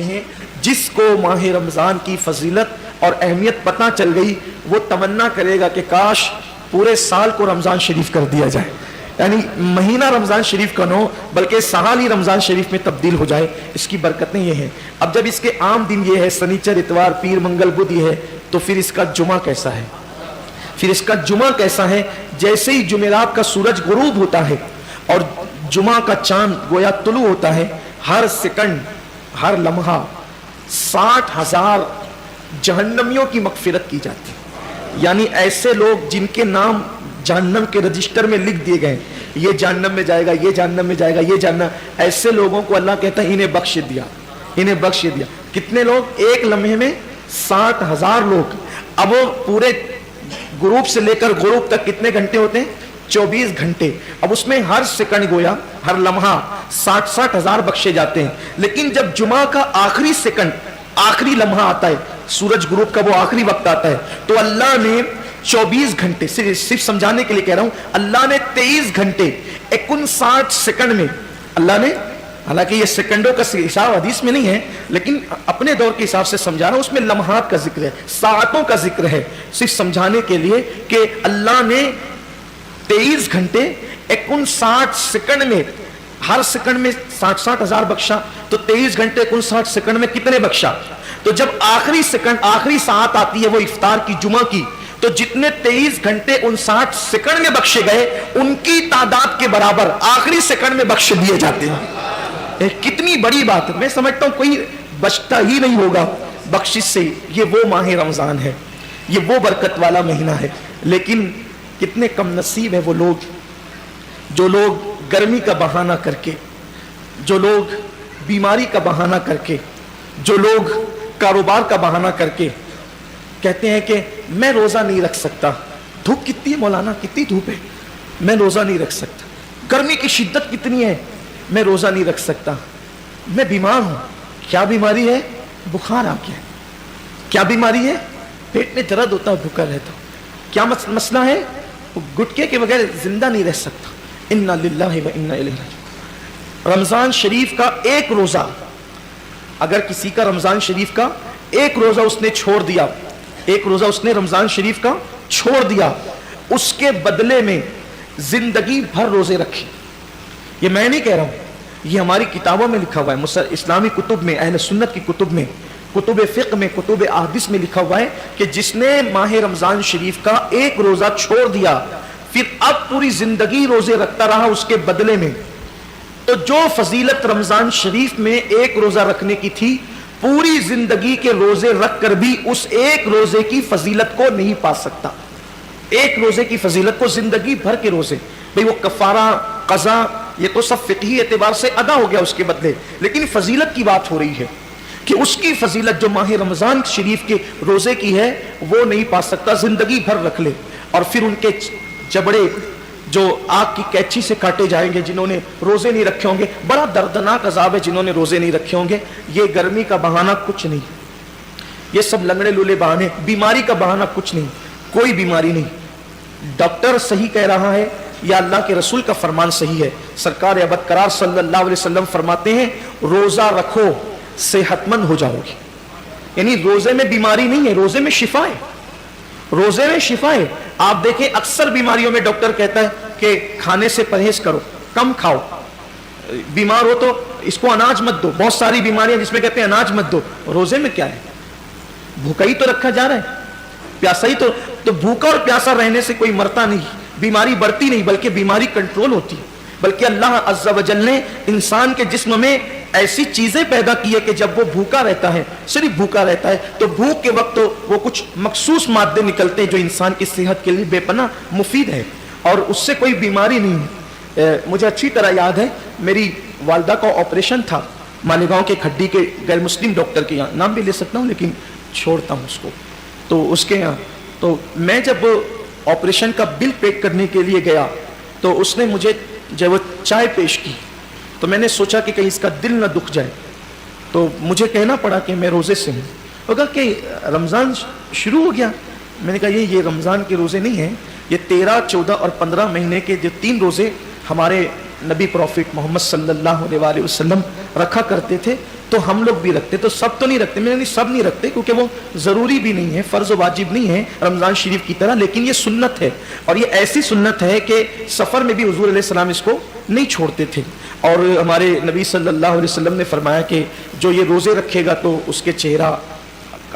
ہیں جس کو ماہ رمضان کی فضیلت اور اہمیت پتہ چل گئی وہ تمنا کرے گا کہ کاش پورے سال کو رمضان شریف کر دیا جائے، یعنی مہینہ رمضان شریف کا نو بلکہ سال ہی رمضان شریف میں تبدیل ہو جائے۔ اس کی برکتیں یہ ہیں۔ اب جب اس کے عام دن یہ ہے سنیچر اتوار پیر منگل بدھ یہ ہے، تو پھر اس کا جمعہ کیسا ہے؟ پھر اس کا جمعہ کیسا ہے؟ جیسے ہی جمعرات کا سورج غروب ہوتا ہے اور جمعہ کا چاند گویا طلوع ہوتا ہے، ہر سیکنڈ ہر لمحہ 60,000 جہنمیوں کی مغفرت کی جاتی ہے۔ یعنی ایسے لوگ جن کے نام جہنم کے رجسٹر میں لکھ دیے گئے، یہ جہنم میں جائے گا، یہ جہنم میں جائے گا، یہ جہنم، ایسے لوگوں کو اللہ کہتا ہے انہیں بخش دیا، انہیں بخش دیا۔ کتنے لوگ؟ ایک لمحے میں 60,000 لوگ۔ اب وہ پورے غروب سے لے کر غروب تک کتنے گھنٹے ہوتے ہیں؟ 24 گھنٹے۔ اب اس میں ہر سیکنڈ گویا ہر لمحہ 60,000 بخشے جاتے ہیں۔ لیکن جب جمعہ کا آخری سیکنڈ آخری لمحہ آتا ہے، سورج غروب کا وہ آخری وقت آتا ہے، تو اللہ نے 24 گھنٹے، صرف سمجھانے کے لیے کہہ رہا ہوں، اللہ نے 23 گھنٹے 59 سیکنڈ میں، اللہ نے، حالانکہ یہ سیکنڈوں کا حساب حدیث میں نہیں ہے لیکن اپنے دور کے حساب سے سمجھا رہا ہوں، اس میں لمحات کا ذکر ہے، ساعتوں کا ذکر ہے، صرف سمجھانے کے لیے کہ اللہ نے 23 گھنٹے 59 سیکنڈ میں، ہر سیکنڈ میں 60,000 بخشا، تو 23 گھنٹے 59 سیکنڈ میں کتنے بخشا؟ تو جب آخری سیکنڈ آخری ساعت آتی ہے وہ افطار کی جمعہ کی، تو جتنے 23 گھنٹے 59 سیکنڈ میں بخشے گئے ان کی تعداد کے برابر آخری سیکنڈ میں بخش دیے جاتے ہیں۔ کتنی بڑی بات ہے۔ میں سمجھتا ہوں کوئی بچتا ہی نہیں ہوگا بخشش سے۔ یہ وہ ماہ رمضان ہے، یہ وہ برکت والا مہینہ ہے، لیکن کتنے کم نصیب ہیں وہ لوگ جو لوگ گرمی کا بہانہ کر کے، جو لوگ بیماری کا بہانہ کر کے، جو لوگ کاروبار کا بہانہ کر کے کہتے ہیں کہ میں روزہ نہیں رکھ سکتا۔ دھوپ کتنی ہے مولانا، کتنی دھوپ ہے، میں روزہ نہیں رکھ سکتا۔ گرمی کی شدت کتنی ہے، میں روزہ نہیں رکھ سکتا۔ میں بیمار ہوں۔ کیا بیماری ہے؟ بخار آ گیا۔ کیا بیماری ہے؟ پیٹ میں درد ہوتا ہے، بھوکا رہتا ہوں۔ کیا مسئلہ ہے؟ گٹکے کے بغیر زندہ نہیں رہ سکتا۔ انا للہ و انا الیہ راجعون۔ رمضان شریف کا ایک روزہ، اگر کسی کا رمضان شریف کا ایک روزہ اس نے چھوڑ دیا، ایک روزہ اس نے رمضان شریف کا چھوڑ دیا، اس کے بدلے میں زندگی بھر روزے رکھے۔ یہ میں نہیں کہہ رہا ہوں، یہ ہماری کتابوں میں لکھا ہوا ہے، اسلامی کتب میں، اہل سنت کی کتب میں، کتب فقہ میں، کتب احادیث میں لکھا ہوا ہے کہ جس نے ماہ رمضان شریف کا ایک روزہ چھوڑ دیا پھر اب پوری زندگی روزے رکھتا رہا اس کے بدلے میں، تو جو فضیلت رمضان شریف میں ایک روزہ رکھنے کی تھی، پوری زندگی کے روزے رکھ کر بھی اس ایک روزے کی فضیلت کو نہیں پا سکتا۔ ایک روزے کی فضیلت کو، زندگی بھر کے روزے، بھئی وہ کفارہ قضا یہ تو سب فقہی اعتبار سے ادا ہو گیا اس کے بدلے، لیکن فضیلت کی بات ہو رہی ہے کہ اس کی فضیلت جو ماہ رمضان شریف کے روزے کی ہے وہ نہیں پا سکتا۔ زندگی بھر رکھ لے اور پھر ان کے جبڑے جو آگ کی کینچی سے کاٹے جائیں گے جنہوں نے روزے نہیں رکھے ہوں گے۔ بڑا دردناک عذاب ہے جنہوں نے روزے نہیں رکھے ہوں گے۔ یہ گرمی کا بہانہ کچھ نہیں، یہ سب لنگڑے لولے بہانے، بیماری کا بہانہ کچھ نہیں، کوئی بیماری نہیں۔ ڈاکٹر صحیح کہہ رہا ہے یا اللہ کے رسول کا فرمان صحیح ہے؟ سرکار ابد قرار صلی اللہ علیہ وسلم فرماتے ہیں روزہ رکھو صحت مند ہو جاؤ گی۔ یعنی روزے میں بیماری نہیں ہے، روزے میں شفا ہے، روزے میں شفا ہے۔ آپ دیکھیں اکثر بیماریوں میں ڈاکٹر کہتا ہے کہ کھانے سے پرہیز کرو، کم کھاؤ، بیمار ہو تو اس کو اناج مت دو۔ بہت ساری بیماریاں جس میں کہتے ہیں اناج مت دو، روزے میں کیا ہے؟ بھوکا ہی تو رکھا جا رہا ہے، پیاسا ہی تو بھوکا اور پیاسا رہنے سے کوئی مرتا نہیں، بیماری بڑھتی نہیں بلکہ بیماری کنٹرول ہوتی ہے۔ بلکہ اللہ عز و جل نے انسان کے جسم میں ایسی چیزیں پیدا کی ہے کہ جب وہ بھوکا رہتا ہے، صرف بھوکا رہتا ہے، تو بھوک کے وقت تو وہ کچھ مخصوص مادے نکلتے ہیں جو انسان کی صحت کے لیے بے پناہ مفید ہے اور اس سے کوئی بیماری نہیں ہے۔ مجھے اچھی طرح یاد ہے میری والدہ کا آپریشن تھا مالیگاؤں کے کھڈی کے غیر مسلم ڈاکٹر کے یہاں، نام بھی لے سکتا ہوں لیکن چھوڑتا ہوں اس کو، تو اس کے یہاں تو میں جب آپریشن کا بل پے کرنے کے لیے گیا تو اس نے مجھے جب وہ چائے پیش کی تو میں نے سوچا کہ کہیں اس کا دل نہ دکھ جائے، تو مجھے کہنا پڑا کہ میں روزے سے ہوں۔ وہ کہا کہ رمضان شروع ہو گیا۔ میں نے کہا یہ رمضان کے روزے نہیں ہیں، یہ 13، 14 اور 15 مہینے کے جو 3 روزے ہمارے نبی پروفٹ محمد صلی اللہ علیہ وسلم رکھا کرتے تھے، تو ہم لوگ بھی رکھتے, تو سب تو نہیں رکھتے, میں نہیں سب نہیں رکھتے کیونکہ وہ ضروری بھی نہیں ہے, فرض و واجب نہیں ہے رمضان شریف کی طرح, لیکن یہ سنت ہے, اور یہ ایسی سنت ہے کہ سفر میں بھی حضور علیہ السلام اس کو نہیں چھوڑتے تھے. اور ہمارے نبی صلی اللہ علیہ وسلم نے فرمایا کہ جو یہ روزے رکھے گا تو اس کے چہرہ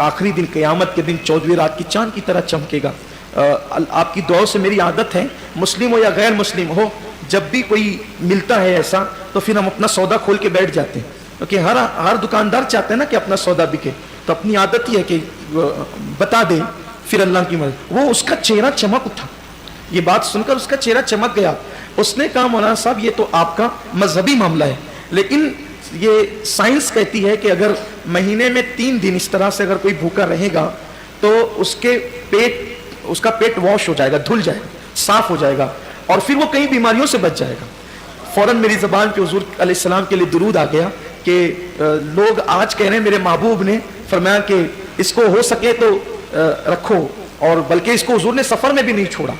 آخری دن قیامت کے دن 14ویں رات کی چاند کی طرح چمکے گا. آپ کی دعاؤں سے میری عادت ہے, مسلم ہو یا غیر مسلم ہو, جب بھی کوئی ملتا ہے ایسا تو پھر ہم اپنا سودا کھول کے بیٹھ جاتے ہیں, کیونکہ ہر دکاندار چاہتا ہے نا کہ اپنا سودا بکے, تو اپنی عادت ہی ہے کہ بتا دے, پھر اللہ کی مدد. وہ اس کا چہرہ چمک اٹھا, یہ بات سن کر اس کا چہرہ چمک گیا. اس نے کہا مولانا صاحب یہ تو آپ کا مذہبی معاملہ ہے, لیکن یہ سائنس کہتی ہے کہ اگر مہینے میں 3 دن اس طرح سے اگر کوئی بھوکا رہے گا تو اس کا پیٹ واش ہو جائے گا, دھل جائے گا, صاف ہو جائے گا, اور پھر وہ کئی بیماریوں سے بچ جائے گا. فوراً میری زبان پہ حضور علیہ السلام کے لیے درود آ گیا کہ لوگ آج کہہ رہے ہیں میرے محبوب نے فرمایا کہ اس کو ہو سکے تو رکھو, اور بلکہ اس کو حضور نے سفر میں بھی نہیں چھوڑا.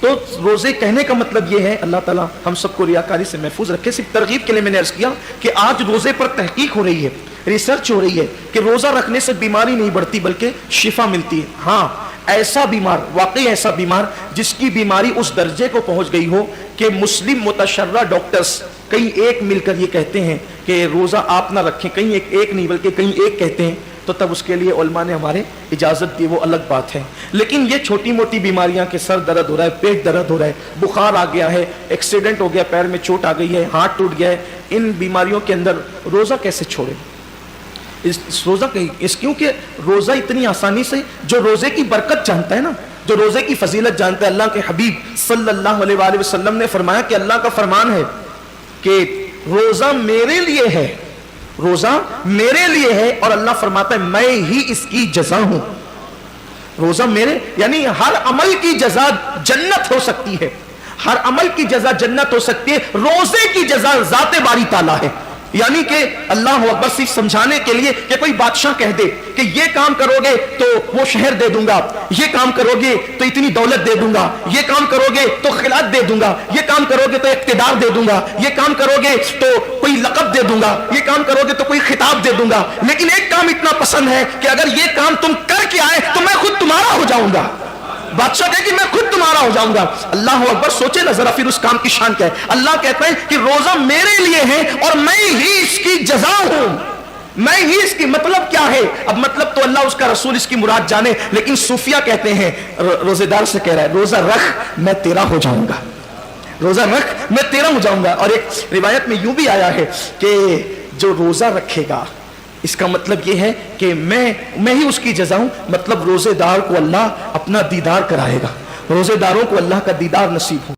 تو روزے کہنے کا مطلب یہ ہے, اللہ تعالیٰ ہم سب کو ریاکاری سے محفوظ رکھے. صرف ترغیب کے لیے میں نے عرض کیا کہ آج روزے پر تحقیق ہو رہی ہے, ریسرچ ہو رہی ہے کہ روزہ رکھنے سے بیماری نہیں بڑھتی بلکہ شفا ملتی ہے. ہاں ایسا بیمار, واقعی ایسا بیمار جس کی بیماری اس درجے کو پہنچ گئی ہو کہ مسلم متشرع ڈاکٹرز کہیں ایک مل کر یہ کہتے ہیں کہ روزہ آپ نہ رکھیں, کہیں ایک نہیں بلکہ کہیں ایک کہتے ہیں, تو تب اس کے لیے علماء نے ہمارے اجازت دی, وہ الگ بات ہے. لیکن یہ چھوٹی موٹی بیماریاں کہ سر درد ہو رہا ہے, پیٹ درد ہو رہا ہے, بخار آ گیا ہے, ایکسیڈنٹ ہو گیا, پیر میں چوٹ آ گئی ہے, ہاتھ ٹوٹ گیا ہے, ان بیماریوں کے اندر روزہ کیسے چھوڑیں؟ روزہ کیونکہ روزہ اتنی آسانی سے, جو روزے کی برکت جانتا ہے نا, جو روزے کی فضیلت جانتا ہے, اللہ کے حبیب صلی اللہ علیہ وآلہ وسلم نے فرمایا کہ اللہ کا فرمان ہے کہ روزہ میرے لیے ہے, روزہ میرے لیے ہے, اور اللہ فرماتا ہے میں ہی اس کی جزا ہوں. روزہ میرے, یعنی ہر عمل کی جزا جنت ہو سکتی ہے, ہر عمل کی جزا جنت ہو سکتی ہے, روزے کی جزا ذات باری تعالیٰ ہے. یعنی کہ اللہ اکبر صرف سمجھانے کے لیے کہ کوئی بادشاہ کہہ دے کہ یہ کام کرو گے تو وہ شہر دے دوں گا, یہ کام کرو گے تو اتنی دولت دے دوں گا, یہ کام کرو گے تو خلافت دے دوں گا, یہ کام کرو گے تو اقتدار دے دوں گا, یہ کام کرو گے تو کوئی لقب دے دوں گا, یہ کام کرو گے تو کوئی خطاب دے دوں گا, لیکن ایک کام اتنا پسند ہے کہ اگر یہ کام تم کر کے آئے تو میں خود تمہارا ہو جاؤں گا. بادشاہ کہے کہ میں خود تمہارا ہو جاؤں گا. اللہ اکبر, سوچے نا ذرا پھر اس کام کی شان کیا ہے. اللہ کہتا ہے کہ روزہ میرے لیے ہے اور میں ہی اس کی جزا ہوں, میں ہی اس کی. مطلب کیا ہے؟ اب مطلب تو اللہ اس کا رسول اس کی مراد جانے, لیکن صوفیہ کہتے ہیں, روزے دار سے کہہ رہا ہے روزہ رکھ میں تیرا ہو جاؤں گا, روزہ رکھ میں تیرا ہو جاؤں گا. اور ایک روایت میں یوں بھی آیا ہے کہ جو روزہ رکھے گا اس کا مطلب یہ ہے کہ میں ہی اس کی جزا ہوں. مطلب روزے دار کو اللہ اپنا دیدار کرائے گا, روزے داروں کو اللہ کا دیدار نصیب ہو.